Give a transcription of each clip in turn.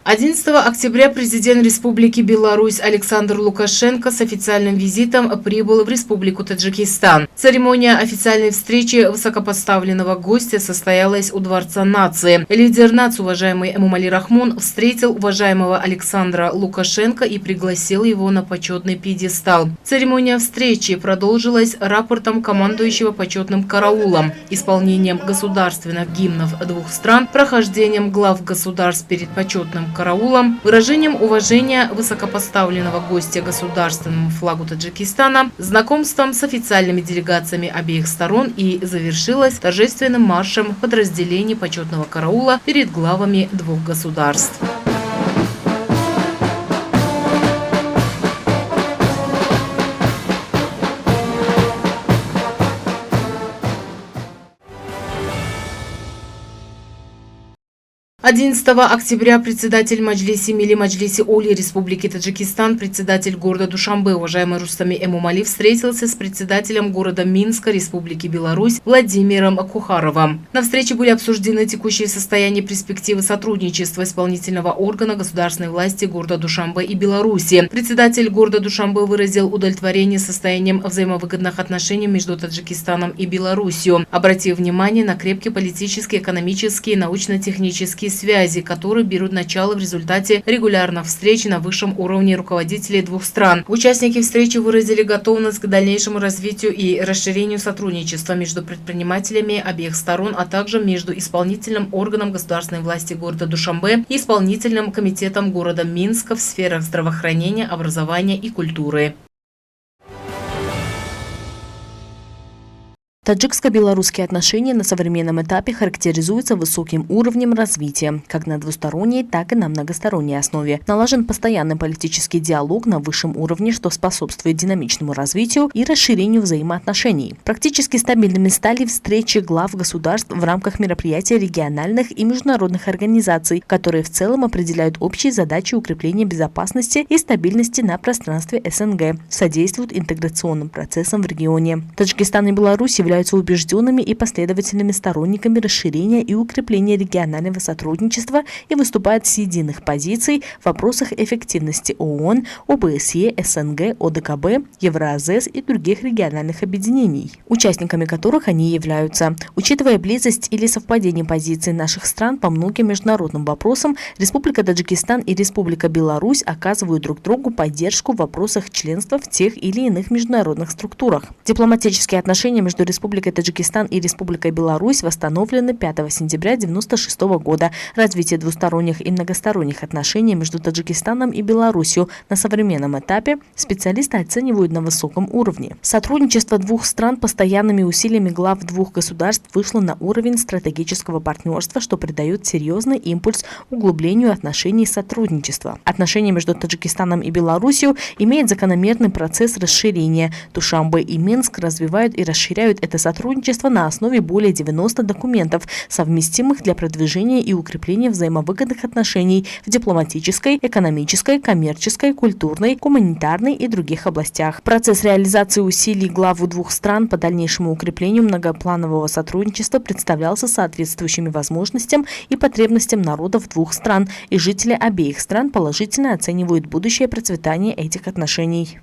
11 октября президент Республики Беларусь Александр Лукашенко с официальным визитом прибыл в Республику Таджикистан. Церемония официальной встречи высокопоставленного гостя состоялась у Дворца нации. Лидер нации, уважаемый Эмомали Рахмон, встретил уважаемого Александра Лукашенко и пригласил его на почетный пьедестал. Церемония встречи продолжилась рапортом командующего почетным караулом, исполнением государственных гимнов двух стран, прохождением глав государств перед почетным караулом, выражением уважения высокопоставленного гостя государственному флагу Таджикистана, знакомством с официальными делегациями обеих сторон и завершилась торжественным маршем подразделений почетного караула перед главами двух государств. «11 октября председатель Маджлиси Милли Маджлиси Оли Республики Таджикистан, председатель города Душанбе, уважаемый Рустами Эмомали, встретился с председателем города Минска Республики Беларусь Владимиром Кухаровым. На встрече были обсуждены текущее состояние перспективы сотрудничества исполнительного органа государственной власти города Душанбе и Беларуси. Председатель города Душанбе выразил удовлетворение состоянием взаимовыгодных отношений между Таджикистаном и Беларусью, обратив внимание на крепкие политические, экономические и научно-технические связи, которые берут начало в результате регулярных встреч на высшем уровне руководителей двух стран. Участники встречи выразили готовность к дальнейшему развитию и расширению сотрудничества между предпринимателями обеих сторон, а также между исполнительным органом государственной власти города Душанбе и исполнительным комитетом города Минска в сферах здравоохранения, образования и культуры. Таджикско-белорусские отношения на современном этапе характеризуются высоким уровнем развития, как на двусторонней, так и на многосторонней основе. Налажен постоянный политический диалог на высшем уровне, что способствует динамичному развитию и расширению взаимоотношений. Практически стабильными стали встречи глав государств в рамках мероприятий региональных и международных организаций, которые в целом определяют общие задачи укрепления безопасности и стабильности на пространстве СНГ, содействуют интеграционным процессам в регионе. Таджикистан и Беларусь являются убежденными и последовательными сторонниками расширения и укрепления регионального сотрудничества и выступают с единых позиций в вопросах эффективности ООН, ОБСЕ, СНГ, ОДКБ, Евразес и других региональных объединений, участниками которых они являются. Учитывая близость или совпадение позиций наших стран по многим международным вопросам, Республика Таджикистан и Республика Беларусь оказывают друг другу поддержку в вопросах членства в тех или иных международных структурах. Дипломатические отношения между Республикой Таджикистан и Республикой Беларусь восстановлены 5 сентября 1996 года. Развитие двусторонних и многосторонних отношений между Таджикистаном и Беларусью на современном этапе специалисты оценивают на высоком уровне. Сотрудничество двух стран постоянными усилиями глав двух государств вышло на уровень стратегического партнерства, что придает серьезный импульс углублению отношений сотрудничества. Отношения между Таджикистаном и Беларусью имеют закономерный процесс расширения. Душанбе и Минск развивают и расширяют это сотрудничество на основе более 90 документов, совместимых для продвижения и укрепления взаимовыгодных отношений в дипломатической, экономической, коммерческой, культурной, гуманитарной и других областях. Процесс реализации усилий глав двух стран по дальнейшему укреплению многопланового сотрудничества представлялся соответствующими возможностям и потребностям народов двух стран, и жители обеих стран положительно оценивают будущее процветание этих отношений.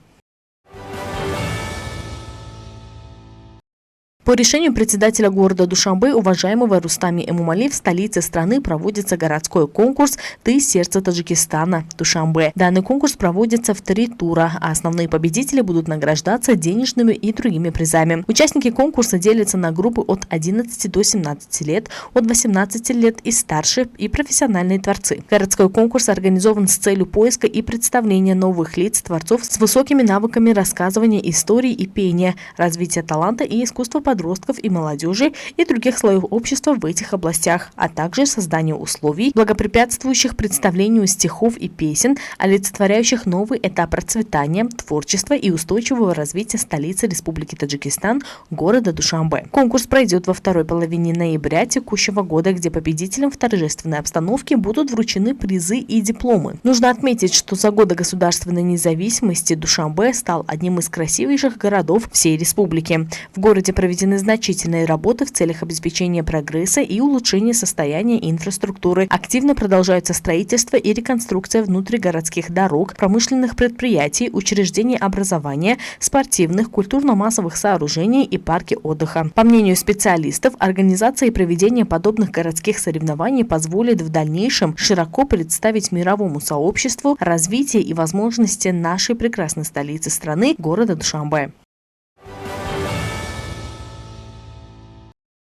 По решению председателя города Душанбе, уважаемого Рустами Эмомали, в столице страны проводится городской конкурс «Ты – сердце Таджикистана» Душанбе. Данный конкурс проводится в 3 тура, а основные победители будут награждаться денежными и другими призами. Участники конкурса делятся на группы от 11 до 17 лет, от 18 лет и старше и профессиональные творцы. Городской конкурс организован с целью поиска и представления новых лиц, творцов с высокими навыками рассказывания историй и пения, развития таланта и искусства подростков и молодежи и других слоев общества в этих областях, а также создание условий, благоприятствующих представлению стихов и песен, олицетворяющих новый этап процветания, творчества и устойчивого развития столицы Республики Таджикистан, города Душанбе. Конкурс пройдет во второй половине ноября текущего года, где победителям в торжественной обстановке будут вручены призы и дипломы. Нужно отметить, что за годы государственной независимости Душанбе стал одним из красивейших городов всей республики. В городе проведены проведены значительные работы в целях обеспечения прогресса и улучшения состояния инфраструктуры. Активно продолжаются строительство и реконструкция внутригородских дорог, промышленных предприятий, учреждений образования, спортивных, культурно-массовых сооружений и парки отдыха. По мнению специалистов, организация и проведение подобных городских соревнований позволит в дальнейшем широко представить мировому сообществу развитие и возможности нашей прекрасной столицы страны, города Душанбе.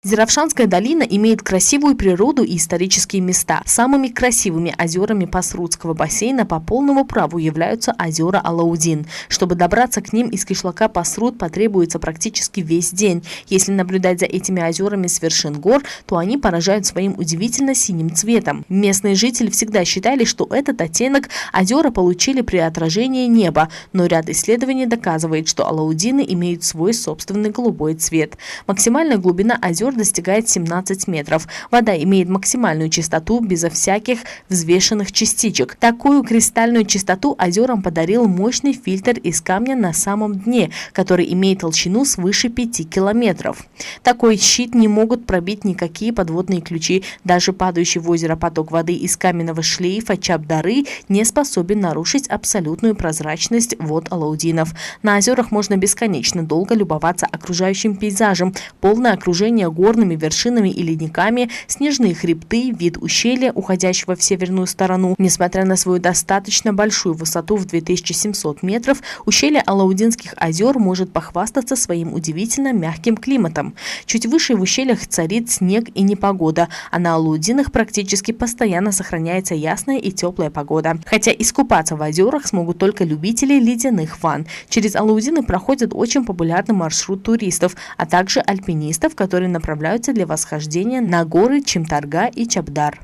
Зеравшанская долина имеет красивую природу и исторические места. Самыми красивыми озерами Пасрутского бассейна по полному праву являются озера Алаудин. Чтобы добраться к ним из кишлака Пасрут потребуется практически весь день. Если наблюдать за этими озерами с вершин гор, то они поражают своим удивительно синим цветом. Местные жители всегда считали, что этот оттенок озера получили при отражении неба, но ряд исследований доказывает, что Алаудины имеют свой собственный голубой цвет. Максимальная глубина озер достигает 17 метров. Вода имеет максимальную чистоту безо всяких взвешенных частичек. Такую кристальную чистоту озерам подарил мощный фильтр из камня на самом дне, который имеет толщину свыше 5 километров. Такой щит не могут пробить никакие подводные ключи. Даже падающий в озеро поток воды из каменного шлейфа Чабдары не способен нарушить абсолютную прозрачность вод Алаудинов. На озерах можно бесконечно долго любоваться окружающим пейзажем. Полное окружение горными вершинами и ледниками, снежные хребты, вид ущелья, уходящего в северную сторону. Несмотря на свою достаточно большую высоту в 2700 метров, ущелье Алаудинских озер может похвастаться своим удивительно мягким климатом. Чуть выше в ущельях царит снег и непогода, а на Алаудинах практически постоянно сохраняется ясная и теплая погода. Хотя искупаться в озерах смогут только любители ледяных ванн. Через Алаудины проходит очень популярный маршрут туристов, а также альпинистов, которые направляются для восхождения на горы Чимтарга и Чабдар.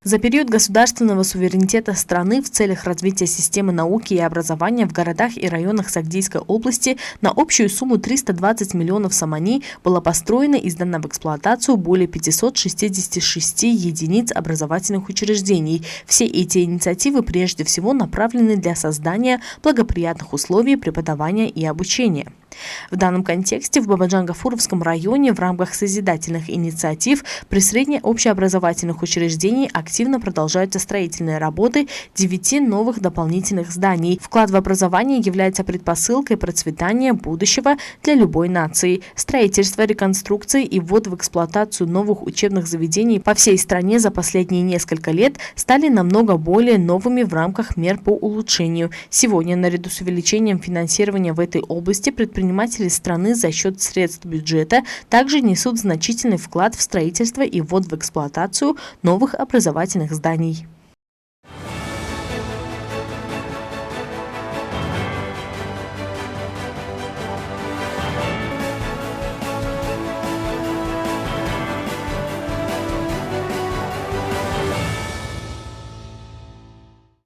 За период государственного суверенитета страны в целях развития системы науки и образования в городах и районах Сагдийской области на общую сумму 320 миллионов самани было построено и сдано в эксплуатацию более 566 единиц образовательных учреждений. Все эти инициативы прежде всего направлены для создания благоприятных условий преподавания и обучения. В данном контексте в Бабаджан-Гафуровском районе в рамках созидательных инициатив при средне общеобразовательных учреждениях активно продолжаются строительные работы 9 новых дополнительных зданий. Вклад в образование является предпосылкой процветания будущего для любой нации. Строительство, реконструкция и ввод в эксплуатацию новых учебных заведений по всей стране за последние несколько лет стали намного более новыми в рамках мер по улучшению. Сегодня, наряду с увеличением финансирования в этой области, предприниматели страны за счет средств бюджета также несут значительный вклад в строительство и ввод в эксплуатацию новых образовательных зданий.